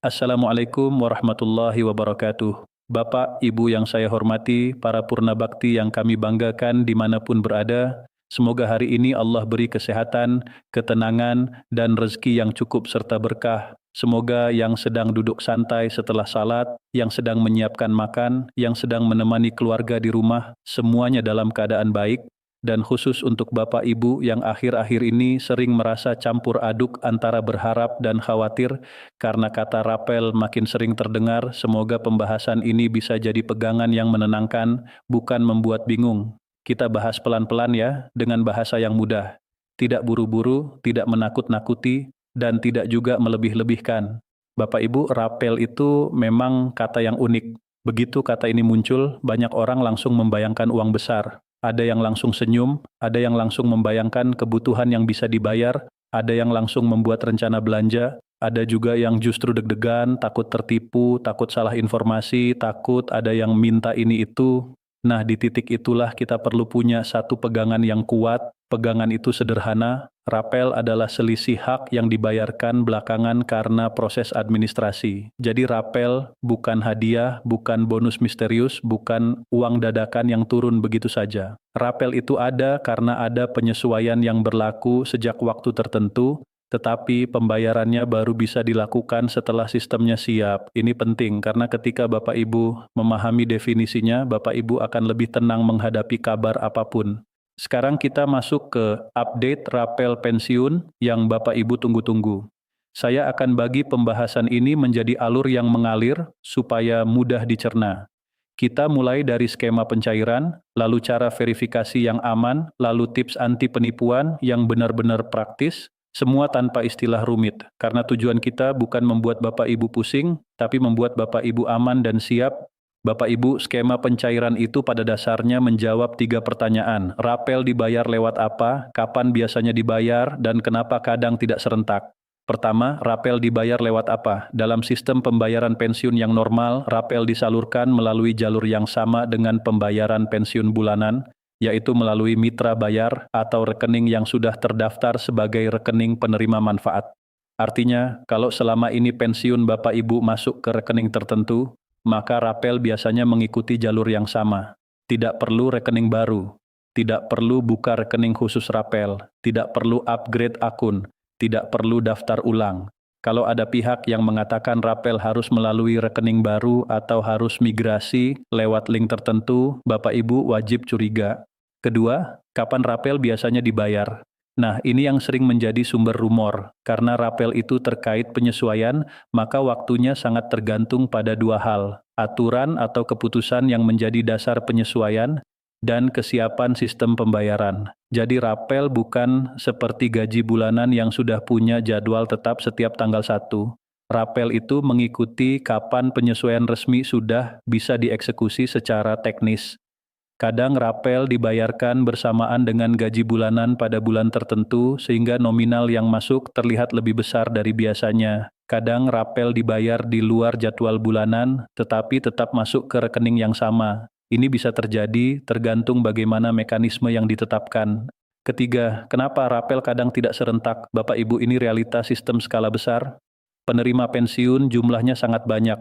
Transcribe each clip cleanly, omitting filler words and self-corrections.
Assalamualaikum warahmatullahi wabarakatuh. Bapak, Ibu yang saya hormati, para purna bakti yang kami banggakan dimanapun berada, semoga hari ini Allah beri kesehatan, ketenangan, dan rezeki yang cukup serta berkah. Semoga yang sedang duduk santai setelah salat, yang sedang menyiapkan makan, yang sedang menemani keluarga di rumah, semuanya dalam keadaan baik, dan khusus untuk Bapak Ibu yang akhir-akhir ini sering merasa campur aduk antara berharap dan khawatir, karena kata rapel makin sering terdengar, semoga pembahasan ini bisa jadi pegangan yang menenangkan, bukan membuat bingung. Kita bahas pelan-pelan ya, dengan bahasa yang mudah. Tidak buru-buru, tidak menakut-nakuti, dan tidak juga melebih-lebihkan. Bapak Ibu, rapel itu memang kata yang unik. Begitu kata ini muncul, banyak orang langsung membayangkan uang besar. Ada yang langsung senyum, ada yang langsung membayangkan kebutuhan yang bisa dibayar, ada yang langsung membuat rencana belanja, ada juga yang justru deg-degan, takut tertipu, takut salah informasi, takut ada yang minta ini itu. Nah, di titik itulah kita perlu punya satu pegangan yang kuat. Pegangan itu sederhana. Rapel adalah selisih hak yang dibayarkan belakangan karena proses administrasi. Jadi rapel bukan hadiah, bukan bonus misterius, bukan uang dadakan yang turun begitu saja. Rapel itu ada karena ada penyesuaian yang berlaku sejak waktu tertentu, tetapi pembayarannya baru bisa dilakukan setelah sistemnya siap. Ini penting karena ketika Bapak Ibu memahami definisinya, Bapak Ibu akan lebih tenang menghadapi kabar apapun. Sekarang kita masuk ke update rapel pensiun yang Bapak Ibu tunggu-tunggu. Saya akan bagi pembahasan ini menjadi alur yang mengalir supaya mudah dicerna. Kita mulai dari skema pencairan, lalu cara verifikasi yang aman, lalu tips anti penipuan yang benar-benar praktis, semua tanpa istilah rumit. Karena tujuan kita bukan membuat Bapak Ibu pusing, tapi membuat Bapak Ibu aman dan siap. Bapak Ibu, skema pencairan itu pada dasarnya menjawab 3 pertanyaan. Rapel dibayar lewat apa, kapan biasanya dibayar, dan kenapa kadang tidak serentak. Pertama, rapel dibayar lewat apa? Dalam sistem pembayaran pensiun yang normal, rapel disalurkan melalui jalur yang sama dengan pembayaran pensiun bulanan, yaitu melalui mitra bayar atau rekening yang sudah terdaftar sebagai rekening penerima manfaat. Artinya, kalau selama ini pensiun Bapak Ibu masuk ke rekening tertentu, maka rapel biasanya mengikuti jalur yang sama. Tidak perlu rekening baru, tidak perlu buka rekening khusus rapel, tidak perlu upgrade akun, tidak perlu daftar ulang. Kalau ada pihak yang mengatakan rapel harus melalui rekening baru atau harus migrasi lewat link tertentu, Bapak Ibu wajib curiga. Kedua, kapan rapel biasanya dibayar? Nah, ini yang sering menjadi sumber rumor. Karena rapel itu terkait penyesuaian, maka waktunya sangat tergantung pada 2 hal, aturan atau keputusan yang menjadi dasar penyesuaian, dan kesiapan sistem pembayaran. Jadi rapel bukan seperti gaji bulanan yang sudah punya jadwal tetap setiap tanggal 1. Rapel itu mengikuti kapan penyesuaian resmi sudah bisa dieksekusi secara teknis. Kadang rapel dibayarkan bersamaan dengan gaji bulanan pada bulan tertentu sehingga nominal yang masuk terlihat lebih besar dari biasanya. Kadang rapel dibayar di luar jadwal bulanan tetapi tetap masuk ke rekening yang sama. Ini bisa terjadi tergantung bagaimana mekanisme yang ditetapkan. Ketiga, kenapa rapel kadang tidak serentak? Bapak Ibu, ini realitas sistem skala besar. Penerima pensiun jumlahnya sangat banyak.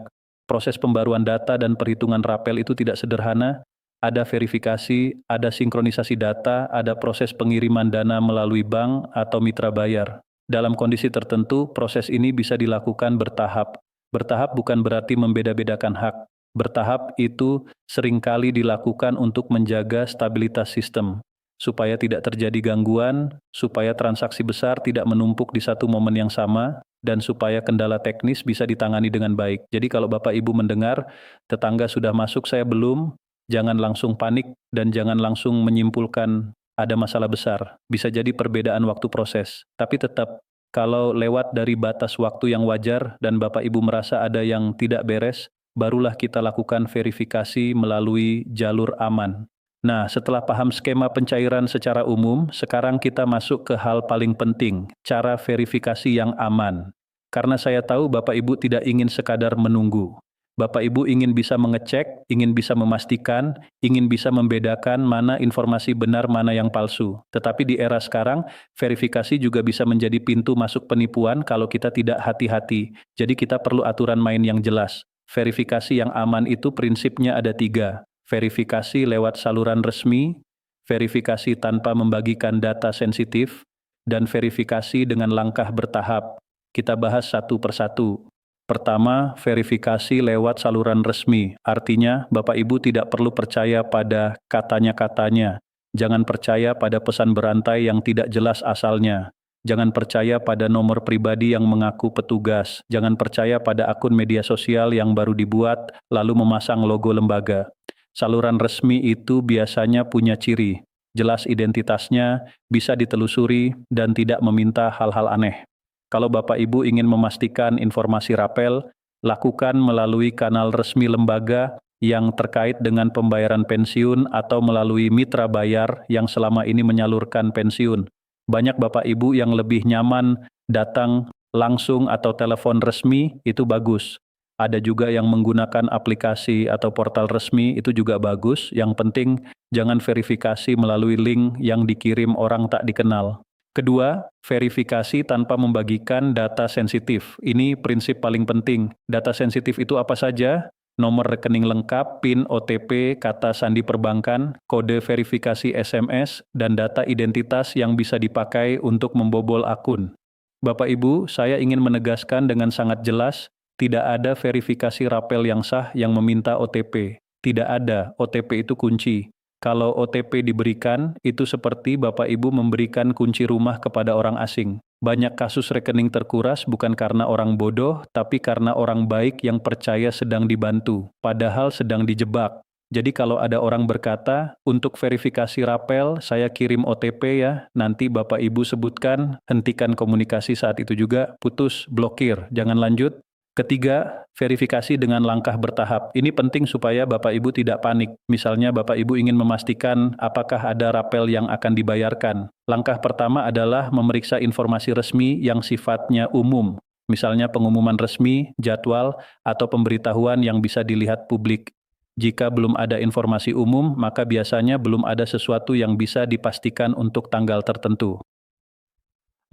Proses pembaruan data dan perhitungan rapel itu tidak sederhana. Ada verifikasi, ada sinkronisasi data, ada proses pengiriman dana melalui bank atau mitra bayar. Dalam kondisi tertentu, proses ini bisa dilakukan bertahap. Bertahap bukan berarti membeda-bedakan hak. Bertahap itu seringkali dilakukan untuk menjaga stabilitas sistem, supaya tidak terjadi gangguan, supaya transaksi besar tidak menumpuk di satu momen yang sama, dan supaya kendala teknis bisa ditangani dengan baik. Jadi kalau Bapak Ibu mendengar, tetangga sudah masuk, saya belum, jangan langsung panik dan jangan langsung menyimpulkan ada masalah besar. Bisa jadi perbedaan waktu proses. Tapi tetap, kalau lewat dari batas waktu yang wajar dan Bapak Ibu merasa ada yang tidak beres, barulah kita lakukan verifikasi melalui jalur aman. Nah, setelah paham skema pencairan secara umum, sekarang kita masuk ke hal paling penting, cara verifikasi yang aman. Karena saya tahu Bapak Ibu tidak ingin sekadar menunggu. Bapak Ibu ingin bisa mengecek, ingin bisa memastikan, ingin bisa membedakan mana informasi benar, mana yang palsu. Tetapi di era sekarang, verifikasi juga bisa menjadi pintu masuk penipuan kalau kita tidak hati-hati. Jadi kita perlu aturan main yang jelas. Verifikasi yang aman itu prinsipnya ada 3. Verifikasi lewat saluran resmi, verifikasi tanpa membagikan data sensitif, dan verifikasi dengan langkah bertahap. Kita bahas satu persatu. Pertama, verifikasi lewat saluran resmi. Artinya, Bapak Ibu tidak perlu percaya pada katanya-katanya. Jangan percaya pada pesan berantai yang tidak jelas asalnya. Jangan percaya pada nomor pribadi yang mengaku petugas. Jangan percaya pada akun media sosial yang baru dibuat lalu memasang logo lembaga. Saluran resmi itu biasanya punya ciri. Jelas identitasnya, bisa ditelusuri, dan tidak meminta hal-hal aneh. Kalau Bapak Ibu ingin memastikan informasi rapel, lakukan melalui kanal resmi lembaga yang terkait dengan pembayaran pensiun atau melalui mitra bayar yang selama ini menyalurkan pensiun. Banyak Bapak Ibu yang lebih nyaman datang langsung atau telepon resmi, itu bagus. Ada juga yang menggunakan aplikasi atau portal resmi, itu juga bagus. Yang penting jangan verifikasi melalui link yang dikirim orang tak dikenal. Kedua, verifikasi tanpa membagikan data sensitif. Ini prinsip paling penting. Data sensitif itu apa saja? Nomor rekening lengkap, PIN, OTP, kata sandi perbankan, kode verifikasi SMS, dan data identitas yang bisa dipakai untuk membobol akun. Bapak Ibu, saya ingin menegaskan dengan sangat jelas, tidak ada verifikasi rapel yang sah yang meminta OTP. Tidak ada, OTP itu kunci. Kalau OTP diberikan, itu seperti Bapak Ibu memberikan kunci rumah kepada orang asing. Banyak kasus rekening terkuras bukan karena orang bodoh, tapi karena orang baik yang percaya sedang dibantu, padahal sedang dijebak. Jadi kalau ada orang berkata, untuk verifikasi rapel, saya kirim OTP ya, nanti Bapak Ibu sebutkan, hentikan komunikasi saat itu juga, putus, blokir, jangan lanjut. Ketiga, verifikasi dengan langkah bertahap. Ini penting supaya Bapak Ibu tidak panik. Misalnya Bapak Ibu ingin memastikan apakah ada rapel yang akan dibayarkan. Langkah pertama adalah memeriksa informasi resmi yang sifatnya umum. Misalnya pengumuman resmi, jadwal, atau pemberitahuan yang bisa dilihat publik. Jika belum ada informasi umum, maka biasanya belum ada sesuatu yang bisa dipastikan untuk tanggal tertentu.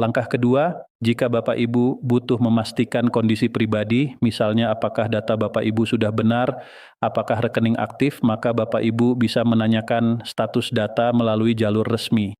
Langkah kedua, jika Bapak Ibu butuh memastikan kondisi pribadi, misalnya apakah data Bapak Ibu sudah benar, apakah rekening aktif, maka Bapak Ibu bisa menanyakan status data melalui jalur resmi.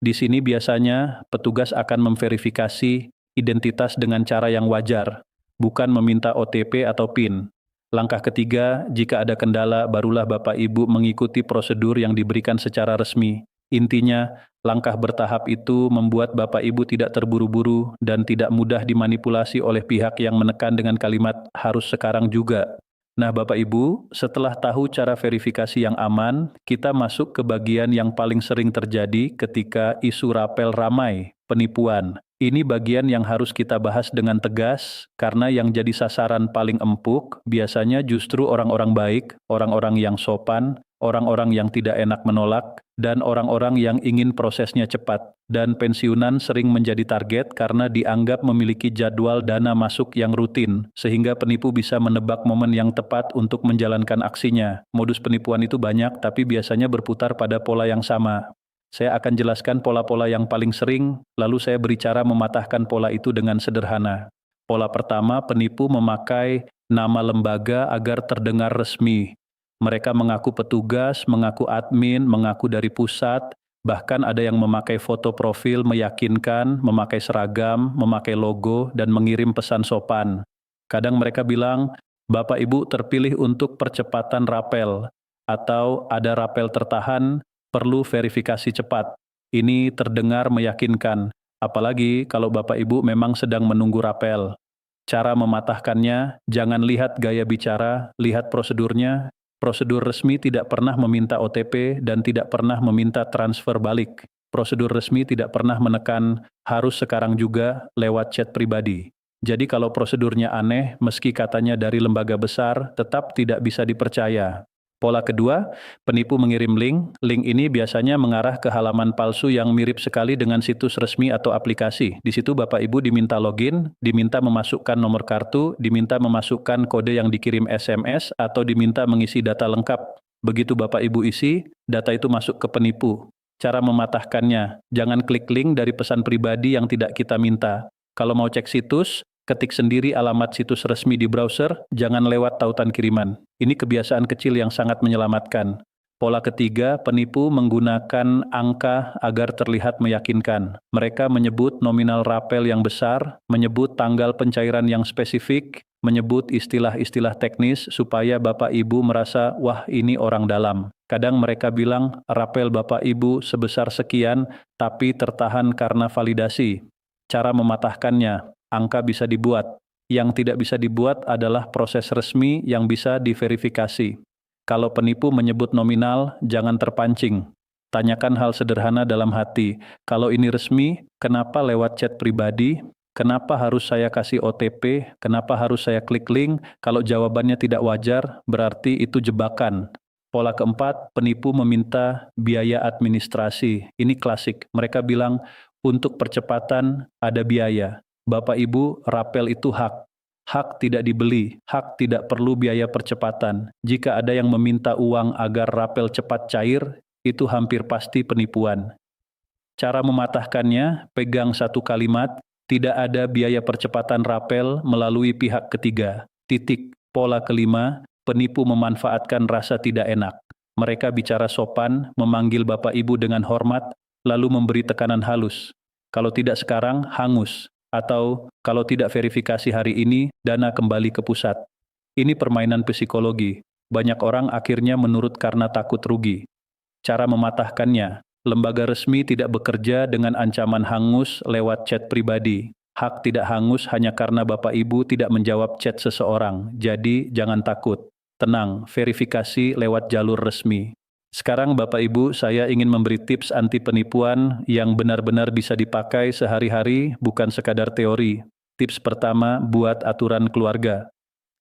Di sini biasanya petugas akan memverifikasi identitas dengan cara yang wajar, bukan meminta OTP atau PIN. Langkah ketiga, jika ada kendala, barulah Bapak Ibu mengikuti prosedur yang diberikan secara resmi. Intinya, langkah bertahap itu membuat Bapak Ibu tidak terburu-buru dan tidak mudah dimanipulasi oleh pihak yang menekan dengan kalimat harus sekarang juga. Nah Bapak Ibu, setelah tahu cara verifikasi yang aman, kita masuk ke bagian yang paling sering terjadi ketika isu rapel ramai, penipuan. Ini bagian yang harus kita bahas dengan tegas, karena yang jadi sasaran paling empuk biasanya justru orang-orang baik, orang-orang yang sopan, orang-orang yang tidak enak menolak, dan orang-orang yang ingin prosesnya cepat. Dan pensiunan sering menjadi target karena dianggap memiliki jadwal dana masuk yang rutin, sehingga penipu bisa menebak momen yang tepat untuk menjalankan aksinya. Modus penipuan itu banyak, tapi biasanya berputar pada pola yang sama. Saya akan jelaskan pola-pola yang paling sering, lalu saya beri cara mematahkan pola itu dengan sederhana. Pola pertama, penipu memakai nama lembaga agar terdengar resmi. Mereka mengaku petugas, mengaku admin, mengaku dari pusat, bahkan ada yang memakai foto profil meyakinkan, memakai seragam, memakai logo, dan mengirim pesan sopan. Kadang mereka bilang, Bapak Ibu terpilih untuk percepatan rapel, atau ada rapel tertahan, perlu verifikasi cepat. Ini terdengar meyakinkan, apalagi kalau Bapak Ibu memang sedang menunggu rapel. Cara mematahkannya, jangan lihat gaya bicara, lihat prosedurnya. Prosedur resmi tidak pernah meminta OTP dan tidak pernah meminta transfer balik. Prosedur resmi tidak pernah menekan harus sekarang juga lewat chat pribadi. Jadi kalau prosedurnya aneh, meski katanya dari lembaga besar, tetap tidak bisa dipercaya. Pola kedua, penipu mengirim link. Link ini biasanya mengarah ke halaman palsu yang mirip sekali dengan situs resmi atau aplikasi. Di situ Bapak Ibu diminta login, diminta memasukkan nomor kartu, diminta memasukkan kode yang dikirim SMS, atau diminta mengisi data lengkap. Begitu Bapak Ibu isi, data itu masuk ke penipu. Cara mematahkannya, jangan klik link dari pesan pribadi yang tidak kita minta. Kalau mau cek situs, ketik sendiri alamat situs resmi di browser, jangan lewat tautan kiriman. Ini kebiasaan kecil yang sangat menyelamatkan. Pola ketiga, penipu menggunakan angka agar terlihat meyakinkan. Mereka menyebut nominal rapel yang besar, menyebut tanggal pencairan yang spesifik, menyebut istilah-istilah teknis supaya Bapak Ibu merasa, wah ini orang dalam. Kadang mereka bilang, rapel Bapak Ibu sebesar sekian, tapi tertahan karena validasi. Cara mematahkannya, angka bisa dibuat. Yang tidak bisa dibuat adalah proses resmi yang bisa diverifikasi. Kalau penipu menyebut nominal, jangan terpancing. Tanyakan hal sederhana dalam hati. Kalau ini resmi, kenapa lewat chat pribadi? Kenapa harus saya kasih OTP? Kenapa harus saya klik link? Kalau jawabannya tidak wajar, berarti itu jebakan. Pola keempat, penipu meminta biaya administrasi. Ini klasik. Mereka bilang, untuk percepatan ada biaya. Bapak Ibu, rapel itu hak. Hak tidak dibeli, hak tidak perlu biaya percepatan. Jika ada yang meminta uang agar rapel cepat cair, itu hampir pasti penipuan. Cara mematahkannya, pegang satu kalimat, tidak ada biaya percepatan rapel melalui pihak ketiga. Titik. Pola kelima, penipu memanfaatkan rasa tidak enak. Mereka bicara sopan, memanggil Bapak Ibu dengan hormat, lalu memberi tekanan halus. Kalau tidak sekarang, hangus. Atau kalau tidak verifikasi hari ini, dana kembali ke pusat. Ini permainan psikologi. Banyak orang akhirnya menurut karena takut rugi. Cara mematahkannya, lembaga resmi tidak bekerja dengan ancaman hangus lewat chat pribadi. Hak tidak hangus hanya karena Bapak Ibu tidak menjawab chat seseorang. Jadi jangan takut. Tenang, verifikasi lewat jalur resmi. Sekarang Bapak Ibu, saya ingin memberi tips anti penipuan yang benar-benar bisa dipakai sehari-hari, bukan sekadar teori. Tips pertama, buat aturan keluarga.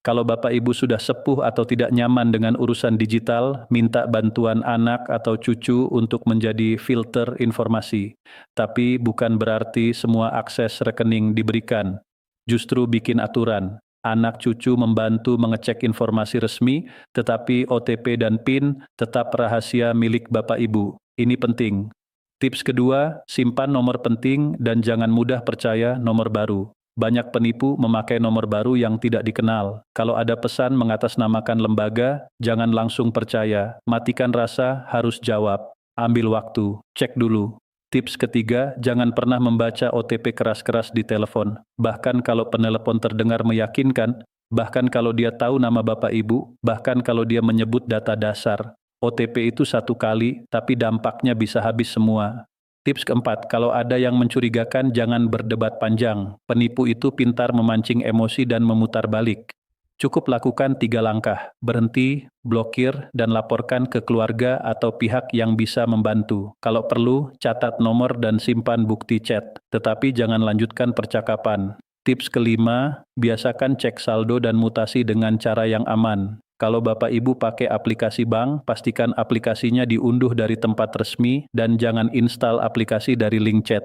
Kalau Bapak Ibu sudah sepuh atau tidak nyaman dengan urusan digital, minta bantuan anak atau cucu untuk menjadi filter informasi. Tapi bukan berarti semua akses rekening diberikan. Justru bikin aturan. Anak cucu membantu mengecek informasi resmi, tetapi OTP dan PIN tetap rahasia milik Bapak Ibu. Ini penting. Tips kedua, simpan nomor penting dan jangan mudah percaya nomor baru. Banyak penipu memakai nomor baru yang tidak dikenal. Kalau ada pesan mengatasnamakan lembaga, jangan langsung percaya. Matikan rasa, harus jawab. Ambil waktu, cek dulu. Tips ketiga, jangan pernah membaca OTP keras-keras di telepon. Bahkan kalau penelepon terdengar meyakinkan, bahkan kalau dia tahu nama Bapak Ibu, bahkan kalau dia menyebut data dasar. OTP itu satu kali, tapi dampaknya bisa habis semua. Tips keempat, kalau ada yang mencurigakan, jangan berdebat panjang. Penipu itu pintar memancing emosi dan memutar balik. Cukup lakukan 3 langkah, berhenti, blokir, dan laporkan ke keluarga atau pihak yang bisa membantu. Kalau perlu, catat nomor dan simpan bukti chat, tetapi jangan lanjutkan percakapan. Tips kelima, biasakan cek saldo dan mutasi dengan cara yang aman. Kalau Bapak Ibu pakai aplikasi bank, pastikan aplikasinya diunduh dari tempat resmi dan jangan install aplikasi dari link chat.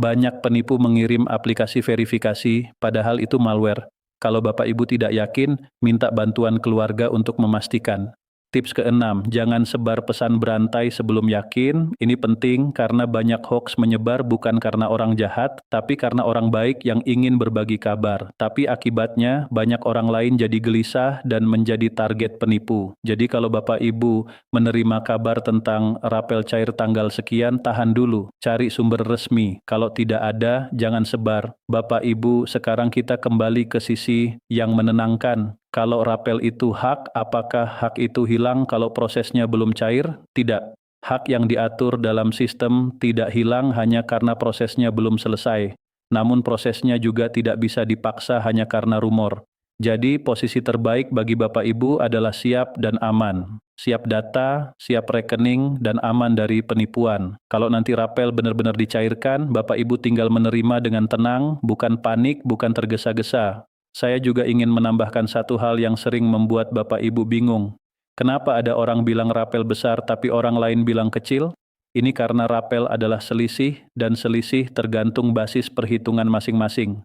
Banyak penipu mengirim aplikasi verifikasi, padahal itu malware. Kalau Bapak Ibu tidak yakin, minta bantuan keluarga untuk memastikan. Tips keenam, jangan sebar pesan berantai sebelum yakin. Ini penting karena banyak hoaks menyebar bukan karena orang jahat, tapi karena orang baik yang ingin berbagi kabar. Tapi akibatnya banyak orang lain jadi gelisah dan menjadi target penipu. Jadi kalau Bapak Ibu menerima kabar tentang rapel cair tanggal sekian, tahan dulu, cari sumber resmi. Kalau tidak ada, jangan sebar. Bapak Ibu, sekarang kita kembali ke sisi yang menenangkan. Kalau rapel itu hak, apakah hak itu hilang kalau prosesnya belum cair? Tidak. Hak yang diatur dalam sistem tidak hilang hanya karena prosesnya belum selesai. Namun prosesnya juga tidak bisa dipaksa hanya karena rumor. Jadi posisi terbaik bagi Bapak Ibu adalah siap dan aman. Siap data, siap rekening, dan aman dari penipuan. Kalau nanti rapel benar-benar dicairkan, Bapak Ibu tinggal menerima dengan tenang, bukan panik, bukan tergesa-gesa. Saya juga ingin menambahkan satu hal yang sering membuat Bapak Ibu bingung. Kenapa ada orang bilang rapel besar tapi orang lain bilang kecil? Ini karena rapel adalah selisih dan selisih tergantung basis perhitungan masing-masing.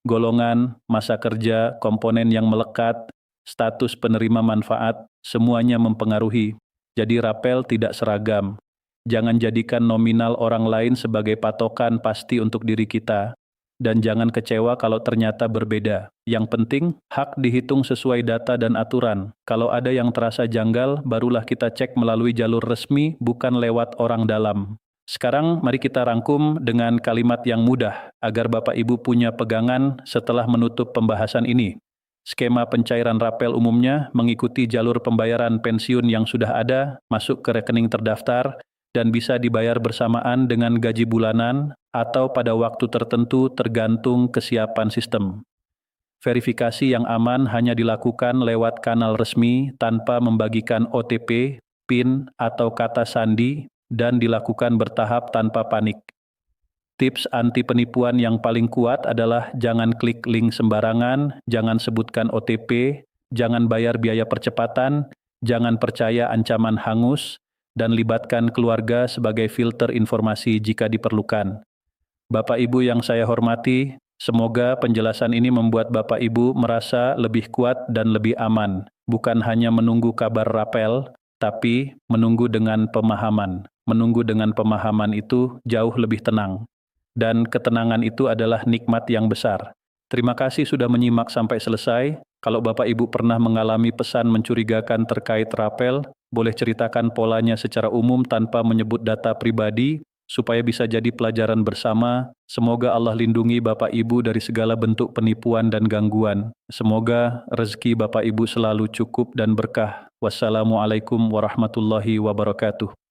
Golongan, masa kerja, komponen yang melekat, status penerima manfaat, semuanya mempengaruhi. Jadi rapel tidak seragam. Jangan jadikan nominal orang lain sebagai patokan pasti untuk diri kita. Dan jangan kecewa kalau ternyata berbeda. Yang penting, hak dihitung sesuai data dan aturan. Kalau ada yang terasa janggal, barulah kita cek melalui jalur resmi, bukan lewat orang dalam. Sekarang mari kita rangkum dengan kalimat yang mudah, agar Bapak Ibu punya pegangan setelah menutup pembahasan ini. Skema pencairan rapel umumnya mengikuti jalur pembayaran pensiun yang sudah ada, masuk ke rekening terdaftar, dan bisa dibayar bersamaan dengan gaji bulanan atau pada waktu tertentu tergantung kesiapan sistem. Verifikasi yang aman hanya dilakukan lewat kanal resmi tanpa membagikan OTP, PIN, atau kata sandi, dan dilakukan bertahap tanpa panik. Tips anti penipuan yang paling kuat adalah jangan klik link sembarangan, jangan sebutkan OTP, jangan bayar biaya percepatan, jangan percaya ancaman hangus, dan libatkan keluarga sebagai filter informasi jika diperlukan. Bapak Ibu yang saya hormati, semoga penjelasan ini membuat Bapak Ibu merasa lebih kuat dan lebih aman, bukan hanya menunggu kabar rapel, tapi menunggu dengan pemahaman. Menunggu dengan pemahaman itu jauh lebih tenang. Dan ketenangan itu adalah nikmat yang besar. Terima kasih sudah menyimak sampai selesai. Kalau Bapak Ibu pernah mengalami pesan mencurigakan terkait rapel, boleh ceritakan polanya secara umum tanpa menyebut data pribadi, supaya bisa jadi pelajaran bersama. Semoga Allah lindungi Bapak Ibu dari segala bentuk penipuan dan gangguan. Semoga rezeki Bapak Ibu selalu cukup dan berkah. Wassalamualaikum warahmatullahi wabarakatuh.